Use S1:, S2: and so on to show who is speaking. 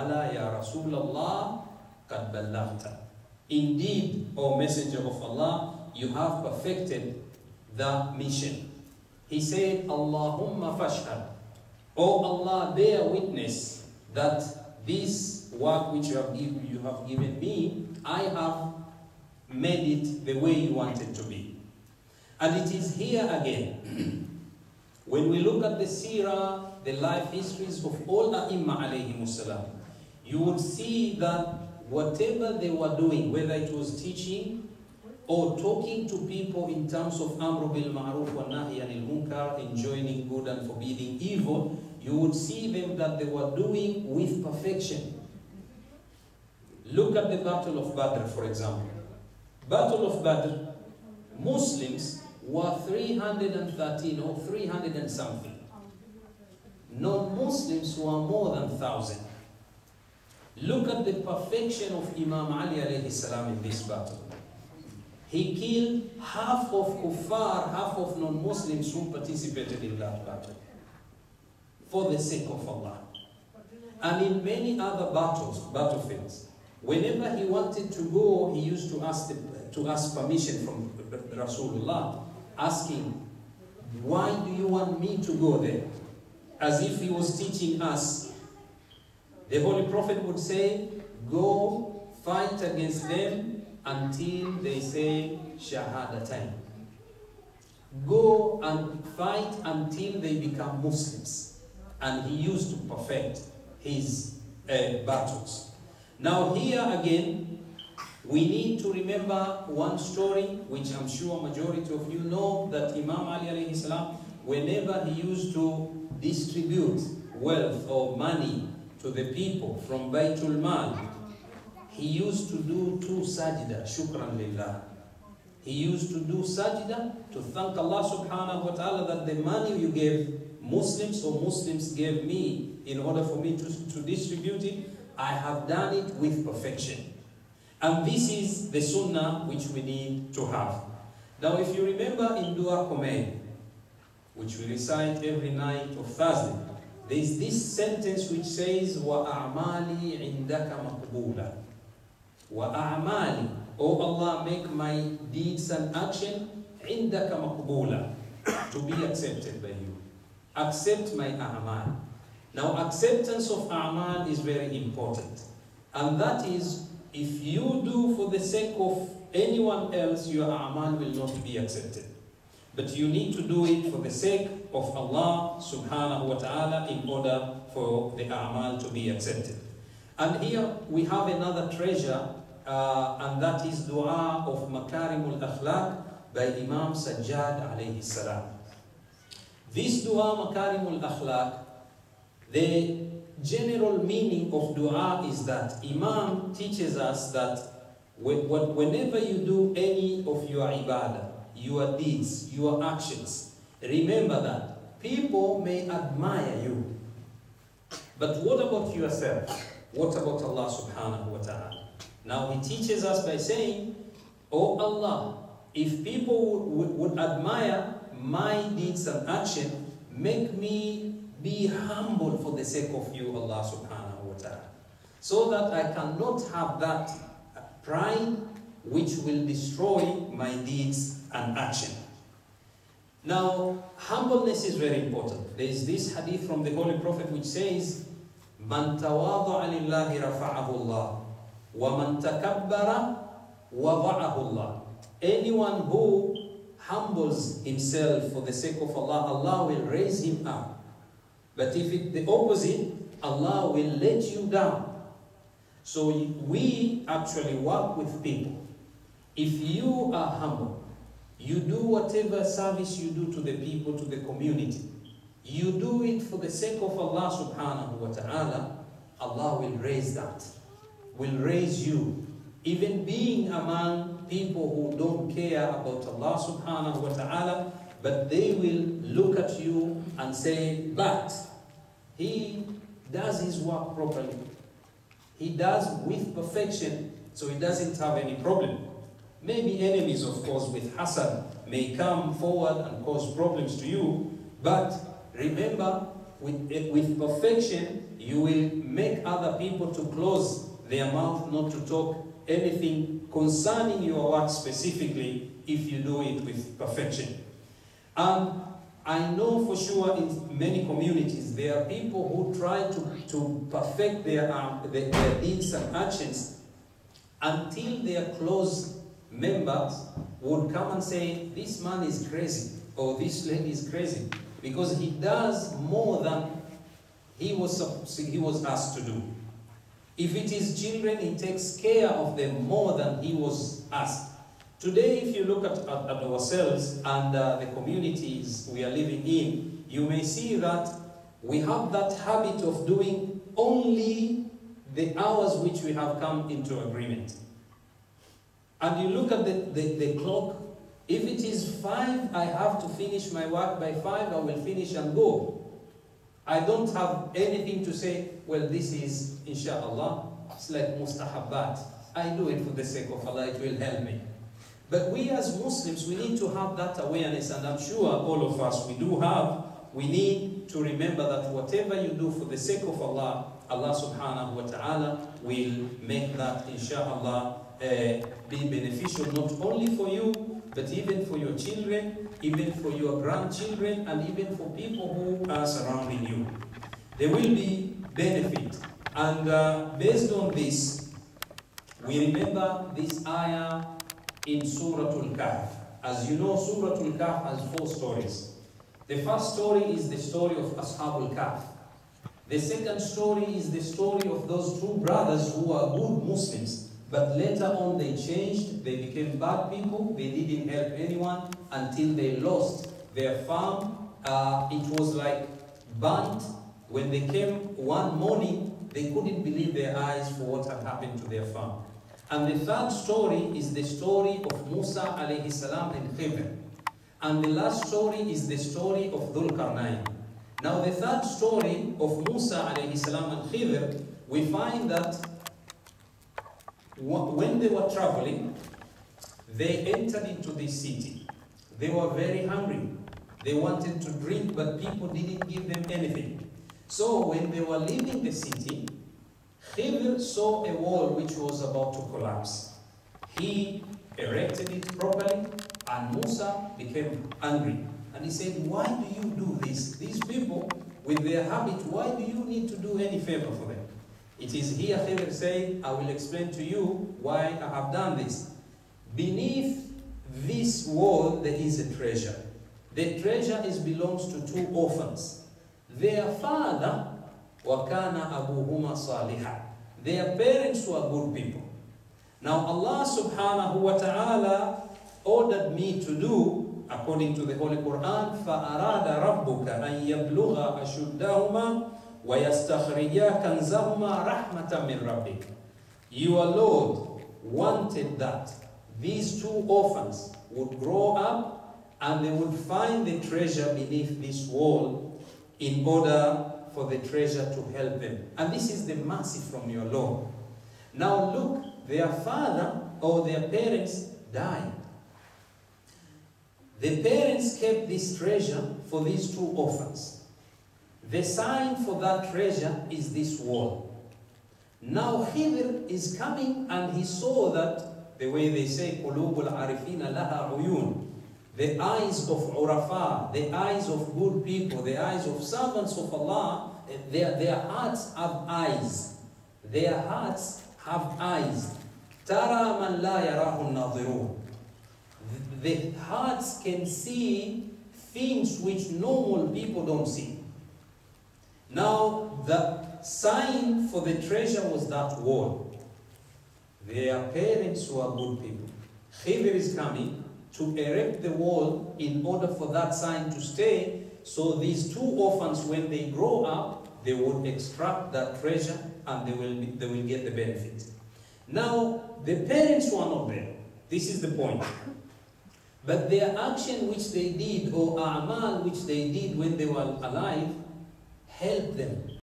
S1: Ala ya Rasulallah qad ballaghta. Indeed, O Messenger of Allah, you have perfected the mission. He said, Allahumma fashhad. O Allah, bear witness that this work which you have given me, I have made it the way you want it to be. And it is here again, when we look at the seerah, the life histories of all A'imma alayhimus salam, you would see that whatever they were doing, whether it was teaching or talking to people in terms of Amr bil Ma'ruf wa Nahy anil Munkar, enjoining good and forbidding evil, you would see them that they were doing with perfection. Look at the Battle of Badr, for example. Battle of Badr, Muslims were 313 or 300 and something. Non-Muslims were more than 1,000. Look at the perfection of Imam Ali alayhi salam in this battle. He killed half of kuffar, half of non-Muslims who participated in that battle for the sake of Allah. And in many other battlefields, whenever he wanted to go, he used to ask permission from Rasulullah, asking, why do you want me to go there? As if he was teaching us. The Holy Prophet would say, go fight against them until they say Shahadatain. Go and fight until they become Muslims. And he used to perfect his battles. Now here again, we need to remember one story, which I'm sure majority of you know, that Imam Ali alayhi salam, whenever he used to distribute wealth or money to the people from Baytul Mal, he used to do 2 sajda, shukran lillah. He used to do sajda to thank Allah subhanahu wa ta'ala that the money you gave Muslims or Muslims gave me in order for me to distribute it, I have done it with perfection. And this is the sunnah which we need to have. Now if you remember in Dua Qomay, which we recite every night of Thursday, there is this sentence which says, وَأَعْمَالِي عِنْدَكَ مَقْبُولًا. وَأَعْمَالِي, O Allah, make my deeds and action عِنْدَكَ مَقْبُولًا, to be accepted by you. Accept my a'mal. Now acceptance of a'mal is very important. And that is, if you do for the sake of anyone else, your a'mal will not be accepted. But you need to do it for the sake of Allah subhanahu wa ta'ala in order for the a'mal to be accepted. And here we have another treasure, and that is dua of Makarimul Akhlaq by Imam Sajjad alayhi salam. This dua Makarimul Akhlaq, the general meaning of dua is that Imam teaches us that whenever you do any of your ibadah, your deeds, your actions, remember that people may admire you. But what about yourself? What about Allah subhanahu wa ta'ala? Now he teaches us by saying, Oh Allah, if people would admire my deeds and action, make me be humble for the sake of you, Allah subhanahu wa ta'ala, so that I cannot have that pride which will destroy my deeds and action. Now, humbleness is very important. There is this hadith from the Holy Prophet which says, Man tawadha'a lillahi rafa'ahu Allah, wa man takabbara wada'ahu Allah. Anyone who humbles himself for the sake of Allah, Allah will raise him up. But if it's the opposite, Allah will let you down. So we actually work with people. If you are humble, you do whatever service you do to the people, to the community, you do it for the sake of Allah subhanahu wa ta'ala, Allah will raise that, will raise you. Even being among people who don't care about Allah subhanahu wa ta'ala, but they will look at you and say, but he does his work properly. He does with perfection, so he doesn't have any problem. Maybe enemies, of course, with hasad may come forward and cause problems to you, but remember, with perfection, you will make other people to close their mouth, not to talk anything concerning your work specifically, if you do it with perfection. I know for sure in many communities there are people who try to perfect their deeds and actions until their close members would come and say, this man is crazy, or this lady is crazy, because he does more than he was asked to do. If it is children, he takes care of them more than he was asked. Today, if you look at ourselves and the communities we are living in, you may see that we have that habit of doing only the hours which we have come into agreement. And you look at the clock. If it is 5, I have to finish my work by 5, I will finish and go. I don't have anything to say, well, this is, inshallah, it's like mustahabbat. I do it for the sake of Allah, it will help me. But we as Muslims, we need to have that awareness, and I'm sure all of us, we need to remember that whatever you do for the sake of Allah, Allah subhanahu wa ta'ala will make that, inshallah, be beneficial not only for you, but even for your children, even for your grandchildren, and even for people who are surrounding you. There will be benefit. And based on this, we remember this ayah in Surah Al-Kahf. As you know, Surah Al-Kahf has 4 stories. The first story is the story of Ashab al-Kahf. The second story is the story of those 2 brothers who are good Muslims, but later on they changed, they became bad people, they didn't help anyone until they lost their farm. It was like burnt. When they came one morning, they couldn't believe their eyes for what had happened to their farm. And the third story is the story of Musa alayhi salam and Khidr. And the last story is the story of Dhul Qarnayn. Now the third story of Musa alayhi salam and Khidr, we find that when they were traveling, they entered into this city. They were very hungry. They wanted to drink, but people didn't give them anything. So when they were leaving the city, Khidr saw a wall which was about to collapse. He erected it properly, and Musa became angry. And he said, why do you do this? These people, with their habit, why do you need to do any favor for them? It is here Khidr saying, I will explain to you why I have done this. Beneath this wall, there is a treasure. The treasure belongs to 2 orphans. Their father, وَكَانَ أَبُوهُمَا صَالِحًا. Their parents were good people. Now Allah subhanahu wa ta'ala ordered me to do, according to the Holy Quran, فَأَرَادَ رَبُّكَ أَن يَبْلُغَ أَشُدَّهُمَا وَيَسْتَخْرِجَا كَنْزَهُمَا رَحْمَةً مِّن رَبِّكَ. Your Lord wanted that these 2 orphans would grow up and they would find the treasure beneath this wall in order for the treasure to help them. And this is the mercy from your Lord. Now look, their father or their parents died. The parents kept this treasure for these 2 orphans. The sign for that treasure is this wall. Now Khidr is coming and he saw that, the way they say, قُلُوبُ الْعَارِفِينَ لَهَا عُيُونَ. The eyes of Urafa, the eyes of good people, the eyes of servants of Allah, their hearts have eyes. Their hearts have eyes. تَرَى مَنْ لَا يَرَاهُ النَّاظِرُونَ. The hearts can see things which normal people don't see. Now, the sign for the treasure was that wall. Their parents were good people. Khidr is coming to erect the wall in order for that sign to stay, so these 2 orphans, when they grow up, they would extract that treasure and they will get the benefit. Now, the parents were not there. This is the point. But their action which they did, or a'mal which they did when they were alive, helped them.